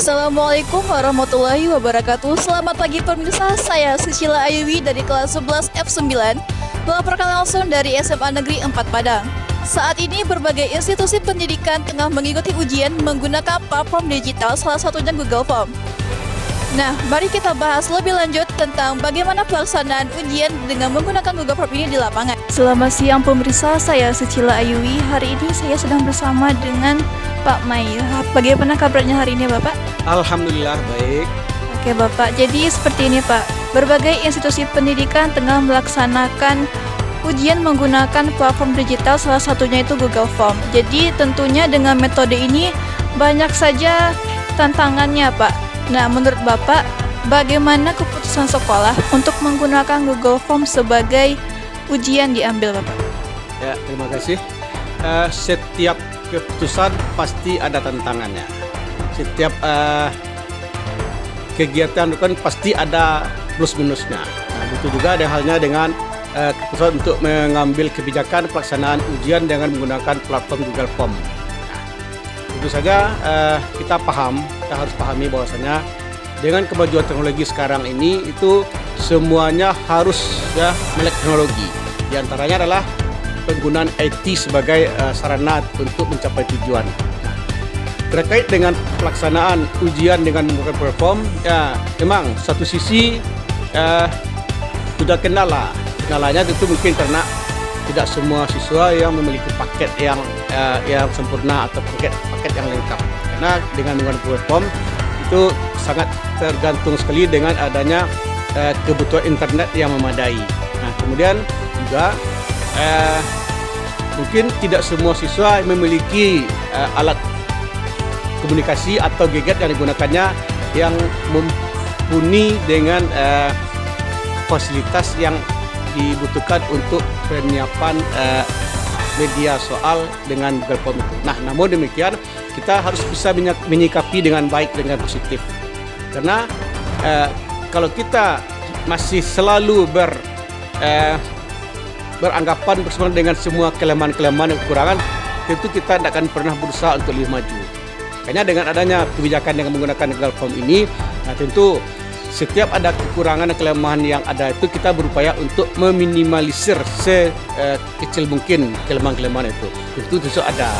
Assalamualaikum warahmatullahi wabarakatuh. Selamat pagi pemirsa, saya Susila Ayuwi dari kelas 11 F9 melaporkan langsung dari SMA Negeri 4 Padang. Saat ini berbagai institusi pendidikan tengah mengikuti ujian menggunakan platform digital, salah satunya Google Form. Nah, mari kita bahas lebih lanjut tentang bagaimana pelaksanaan ujian dengan menggunakan Google Form ini di lapangan. Selamat siang pemirsa, saya Susila Ayuwi. Hari ini saya sedang bersama dengan Pak Mai. Bagaimana kabarnya hari ini Bapak? Alhamdulillah baik. Oke Bapak, jadi seperti ini Pak. Berbagai institusi pendidikan tengah melaksanakan ujian menggunakan platform digital, salah satunya itu Google Form. Jadi tentunya dengan metode ini banyak saja tantangannya Pak. Nah, menurut Bapak, bagaimana keputusan sekolah untuk menggunakan Google Form sebagai ujian diambil Bapak? Ya, terima kasih. Setiap keputusan pasti ada tantangannya. Setiap kegiatan kan pasti ada plus minusnya. Nah, itu juga ada halnya dengan keputusan untuk mengambil kebijakan pelaksanaan ujian dengan menggunakan platform Google Form. Tentu saja kita harus pahami bahwasanya dengan kemajuan teknologi sekarang ini itu semuanya harus melek teknologi. Di antaranya adalah penggunaan IT sebagai sarana untuk mencapai tujuan. Nah, terkait dengan pelaksanaan ujian dengan menggunakan platform, ya memang satu sisi sudah kendalanya tentu mungkin karena tidak semua siswa yang memiliki paket yang sempurna atau paket yang lengkap. Karena dengan menggunakan platform itu sangat tergantung sekali dengan adanya kebutuhan internet yang memadai. Nah, kemudian juga mungkin tidak semua siswa memiliki alat komunikasi atau gadget yang digunakannya yang mumpuni dengan fasilitas yang dibutuhkan untuk penyiapan media soal dengan Google Form itu. Nah, namun demikian kita harus bisa menyikapi dengan baik, dengan positif. Karena kalau kita masih selalu beranggapan bersama dengan semua kelemahan-kelemahan dan kekurangan, tentu kita tidak akan pernah berusaha untuk lebih maju. Makanya dengan adanya kebijakan dengan menggunakan Google Form ini, nah tentu setiap ada kekurangan dan kelemahan yang ada itu kita berupaya untuk meminimalisir sekecil mungkin kelemahan-kelemahan itu. Tentu ada,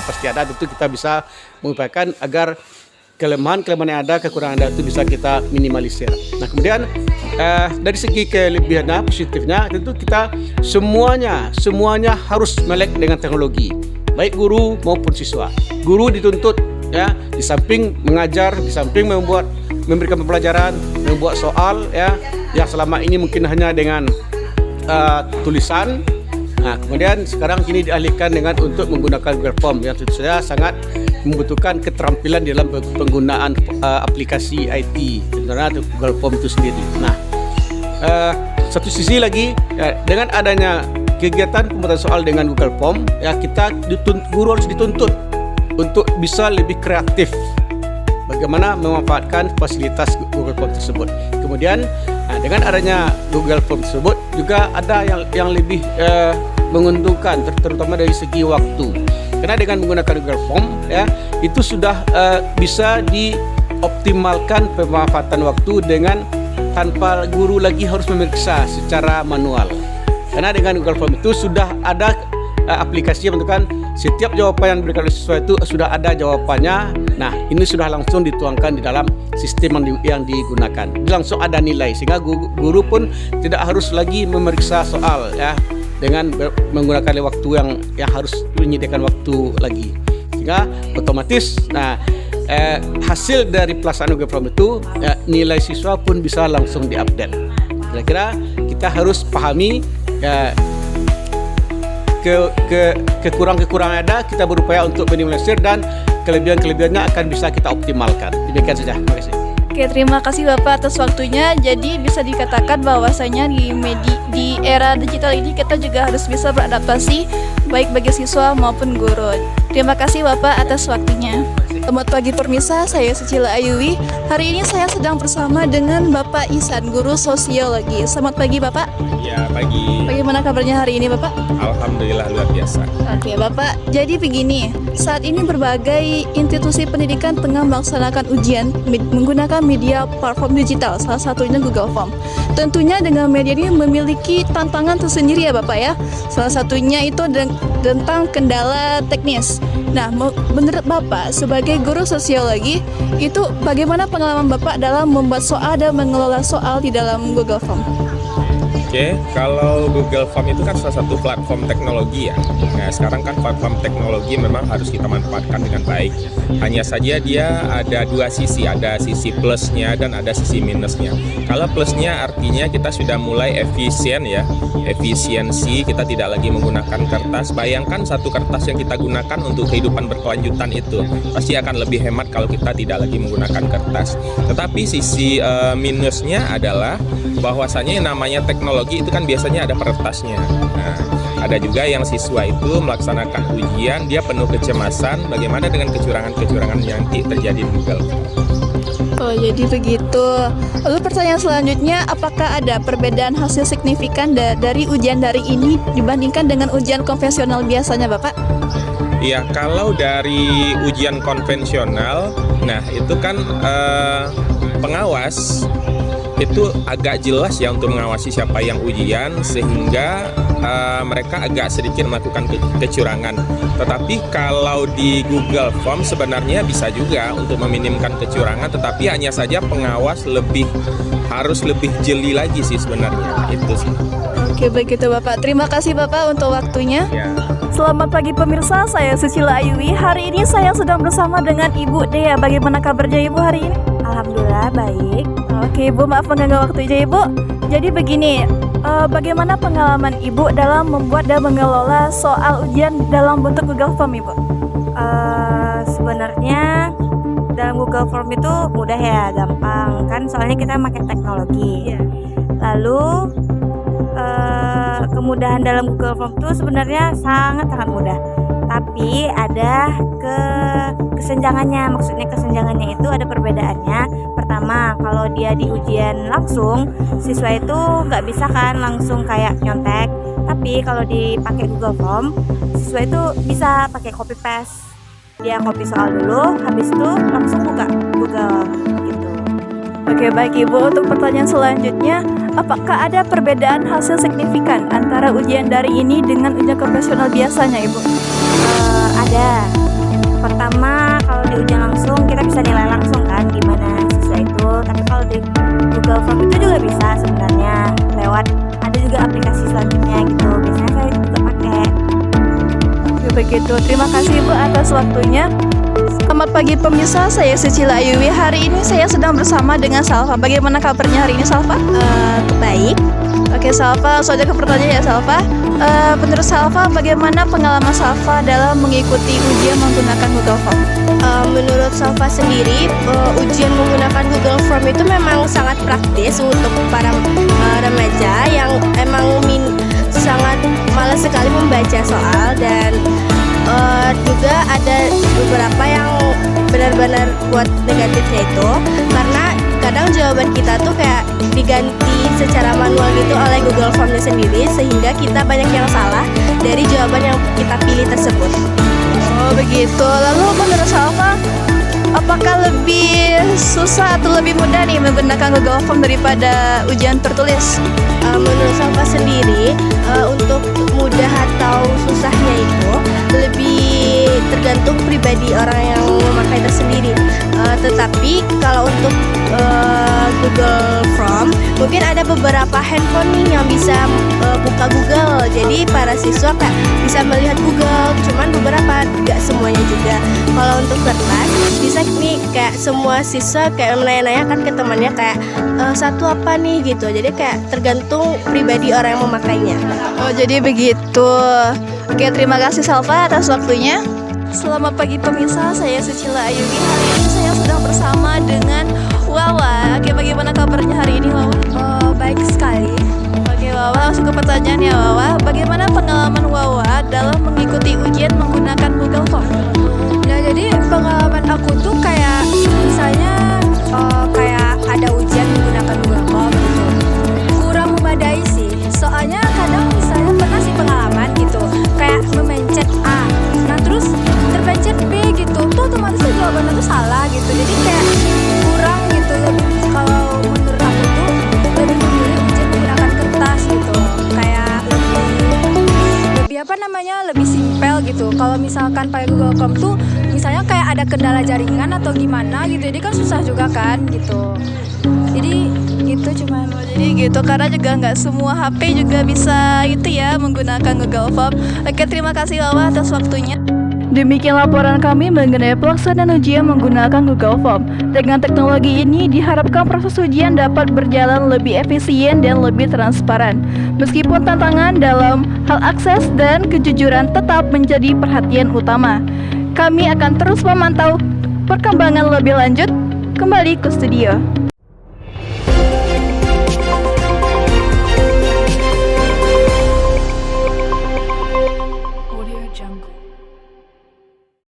pasti ada. Tentu kita bisa mengupayakan agar kelemahan-kelemahan yang ada, kekurangan yang ada itu bisa kita minimalisir. Nah, kemudian dari segi kelebihan positifnya, tentu kita semuanya harus melek dengan teknologi, baik guru maupun siswa. Guru dituntut di samping mengajar, di samping memberikan pembelajaran, membuat soal yang selama ini mungkin hanya dengan tulisan. Nah, kemudian sekarang kini dialihkan dengan untuk menggunakan Google Form yang tentu saja sangat membutuhkan keterampilan dalam penggunaan aplikasi IT, terutama Google Form itu sendiri. Nah, satu sisi lagi dengan adanya kegiatan pembuatan soal dengan Google Form, guru harus dituntut untuk bisa lebih kreatif bagaimana memanfaatkan fasilitas Google Form tersebut. Kemudian dengan adanya Google Form tersebut juga ada yang lebih menguntungkan, terutama dari segi waktu. Karena dengan menggunakan Google Form itu sudah bisa dioptimalkan pemanfaatan waktu dengan tanpa guru lagi harus memeriksa secara manual. Karena dengan Google Form itu sudah ada aplikasi yang menentukan setiap jawaban yang diberikan oleh siswa itu sudah ada jawabannya. Nah, ini sudah langsung dituangkan di dalam sistem yang digunakan. Langsung ada nilai sehingga guru pun tidak harus lagi memeriksa soal dengan menggunakan waktu yang harus menyediakan waktu lagi. Sehingga otomatis hasil dari pelaksanaan Google Form itu nilai siswa pun bisa langsung diupdate. Kira-kira kita harus pahami kekurangan ada, kita berupaya untuk minimalisir dan kelebihan-kelebihannya akan bisa kita optimalkan. Demikian saja. Terima kasih. Oke, terima kasih Bapak atas waktunya. Jadi bisa dikatakan bahwasanya di era digital ini kita juga harus bisa beradaptasi baik bagi siswa maupun guru. Terima kasih Bapak atas waktunya. Terima kasih. Selamat pagi pemirsa, saya Sucila Ayuwi. Hari ini saya sedang bersama dengan Bapak Ihsan, guru sosiologi. Selamat pagi Bapak. Ya, pagi. Bagaimana kabarnya hari ini Bapak? Alhamdulillah luar biasa. Oke Bapak, jadi begini, saat ini berbagai institusi pendidikan tengah melaksanakan ujian menggunakan media platform digital, salah satunya Google Form. Tentunya dengan media ini memiliki tantangan tersendiri ya Bapak ya. Salah satunya itu tentang kendala teknis. Nah, menurut Bapak sebagai guru sosiologi, itu bagaimana pengalaman Bapak dalam membuat soal dan mengelola soal di dalam Google Form? Oke, kalau Google Form itu kan salah satu platform teknologi ya. Nah, sekarang kan platform teknologi memang harus kita manfaatkan dengan baik. Hanya saja dia ada dua sisi, ada sisi plusnya dan ada sisi minusnya. Kalau plusnya artinya kita sudah mulai efisien ya, efisiensi, kita tidak lagi menggunakan kertas. Bayangkan satu kertas yang kita gunakan untuk kehidupan berkelanjutan itu pasti akan lebih hemat kalau kita tidak lagi menggunakan kertas. Tetapi sisi minusnya adalah bahwasanya yang namanya teknologi itu kan biasanya ada peretasnya. Nah, ada juga yang siswa itu melaksanakan ujian, dia penuh kecemasan bagaimana dengan kecurangan-kecurangan yang nanti terjadi di Google. Oh, jadi begitu. Lalu pertanyaan selanjutnya, apakah ada perbedaan hasil signifikan dari ujian daring ini dibandingkan dengan ujian konvensional biasanya, Bapak? Iya, kalau dari ujian konvensional, nah itu kan pengawas itu agak jelas ya untuk mengawasi siapa yang ujian, sehingga mereka agak sedikit melakukan kecurangan. Tetapi kalau di Google Form sebenarnya bisa juga untuk meminimkan kecurangan, tetapi hanya saja pengawas harus lebih jeli lagi sih sebenarnya, itu sih. Oke, begitu Bapak. Terima kasih Bapak untuk waktunya. Ya. Selamat pagi pemirsa, saya Sucila Ayuwi. Hari ini saya sedang bersama dengan Ibu Dea. Bagaimana kabarnya Ibu hari ini? Alhamdulillah baik. Oke Ibu, maaf mengganggu waktunya Ibu. Jadi begini, bagaimana pengalaman Ibu dalam membuat dan mengelola soal ujian dalam bentuk Google Form Ibu? Sebenarnya dalam Google Form itu mudah ya, gampang kan, soalnya kita pakai teknologi. Lalu kemudahan dalam Google Form itu sebenarnya sangat mudah. Tapi ada kesenjangannya. Maksudnya kesenjangannya itu ada perbedaannya. Pertama, kalau dia di ujian langsung, siswa itu nggak bisa kan langsung kayak nyontek. Tapi kalau dipakai Google Form, siswa itu bisa pakai copy paste. Dia copy soal dulu, habis itu langsung buka Google gitu. Oke, baik Ibu. Untuk pertanyaan selanjutnya, apakah ada perbedaan hasil signifikan antara ujian daring ini dengan ujian konvensional biasanya Ibu? Ada. Pertama, kalau di ujian langsung kita bisa nilai langsung kan gimana siswa itu. Tapi kalau di Google Form itu juga bisa sebenarnya lewat, ada juga aplikasi selanjutnya gitu. Biasanya saya juga pakai. Oke, begitu. Terima kasih Ibu atas waktunya. Selamat pagi pemirsa, saya Sucila Ayuwi. Hari ini saya sedang bersama dengan Salva. Bagaimana kabarnya hari ini Salva? Baik. Oke Salva, langsung aja ke pertanyaan ya Salva. Menurut Salva, bagaimana pengalaman Salva dalam mengikuti ujian menggunakan Google Form? Menurut Salva sendiri, ujian menggunakan Google Form itu memang sangat praktis untuk para remaja yang emang sangat malas sekali membaca soal, dan juga ada beberapa yang benar-benar buat negatifnya itu karena kadang jawaban kita tuh kayak diganti secara manual gitu oleh Google Formnya sendiri, sehingga kita banyak yang salah dari jawaban yang kita pilih tersebut. Oh begitu. Lalu menurut Salva, apakah lebih susah atau lebih mudah nih menggunakan Google Form daripada ujian tertulis? Menurut Salva sendiri, untuk mudah atau susahnya itu lebih tergantung pribadi orang yang memakai tersendiri. Tetapi kalau untuk Google Form, mungkin ada beberapa handphone nih yang bisa buka Google. Jadi para siswa kayak bisa melihat Google, cuman beberapa, nggak semuanya juga. Kalau untuk kertas, bisa nih kayak semua siswa kayak menanya-nanya kan ke temannya kayak satu apa nih gitu. Jadi kayak tergantung pribadi orang yang memakainya. Oh jadi begitu. Oke, terima kasih Salva atas waktunya. Selamat pagi pemirsa, saya Sucila Ayuwi. Hari ini saya sedang bersama dengan Wawa. Oke, bagaimana kabarnya hari ini Wawa? Baik sekali. Oke Wawa, langsung ke pertanyaan ya Wawa. Bagaimana pengalaman Wawa dalam mengikuti ujian menggunakan Google Form? Nah, jadi pengalaman aku tuh kayak misalnya kayak ada ujian menggunakan Google Form gitu, kurang memadai sih. Soalnya kadang misalnya pernah sih pengalaman gitu, kayak memencet A, nah terus terpencet B gitu, tuh otomatis tuh jawabannya tuh salah gitu. Jadi kayak kurang gitu. Kalau menurut aku tuh lebih memilih ujian menggunakan kertas gitu, kayak lebih apa namanya, lebih simpel gitu. Kalau misalkan pakai Google Form tuh misalnya kayak ada kendala jaringan atau gimana gitu, jadi kan susah juga kan gitu. Jadi gitu cuman. Jadi gitu, karena juga nggak semua HP juga bisa itu ya menggunakan Google Form. Oke, terima kasih Wawa atas waktunya. Demikian laporan kami mengenai pelaksanaan ujian menggunakan Google Form. Dengan teknologi ini diharapkan proses ujian dapat berjalan lebih efisien dan lebih transparan. Meskipun tantangan dalam hal akses dan kejujuran tetap menjadi perhatian utama. Kami akan terus memantau perkembangan lebih lanjut. Kembali ke studio.